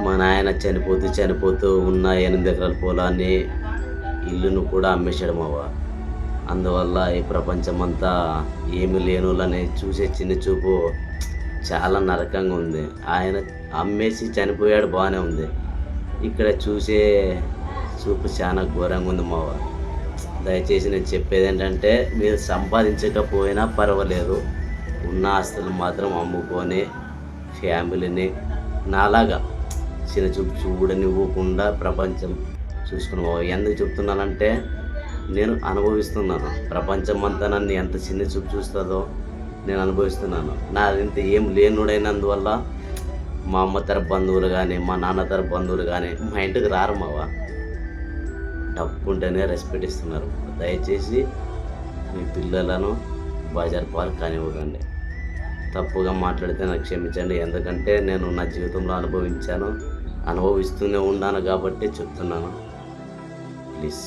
మా నాయన చనిపోతూ ఉన్న 8 ఎకరాల పొలాన్ని, ఇల్లును కూడా అమ్మేశాడు మావ. అందువల్ల ఈ ప్రపంచమంతా ఏమి లేనోళ్ళని చూసే చిన్న చూపు చాలా నరకంగా ఉంది. ఆయన అమ్మేసి చనిపోయాడు, బాగానే ఉంది. ఇక్కడ చూసే చూపు చాలా ఘోరంగా ఉంది మావ. దయచేసి నేను చెప్పేది ఏంటంటే, మీరు సంపాదించకపోయినా పర్వాలేదు, ఉన్న ఆస్తులు మాత్రం అమ్ముకొని ఫ్యామిలీని నాలాగా చిన్న చూపు చూడనివ్వకుండా ప్రపంచం చూసుకుని మావ. ఎందుకు చెప్తున్నానంటే, నేను అనుభవిస్తున్నాను. ప్రపంచం అంతా నన్ను ఎంత చిన్న చూపు చూస్తుందో నేను అనుభవిస్తున్నాను. నాదింత ఏం లేనుడైనందువల్ల మా అమ్మ తరపు బంధువులు కానీ, మా నాన్న తరపు బంధువులు కానీ మా ఇంటికి రారు మావ. డబ్బు ఉంటేనే రెస్పెక్ట్ ఇస్తున్నారు. దయచేసి మీ పిల్లలను బజార్ పార్క్ కానివ్వకండి. తప్పుగా మాట్లాడితే నాకు క్షమించండి. ఎందుకంటే నేను నా జీవితంలో అనుభవించాను, అనుభవిస్తూనే ఉన్నాను కాబట్టి చెప్తున్నాను. ప్లీజ్.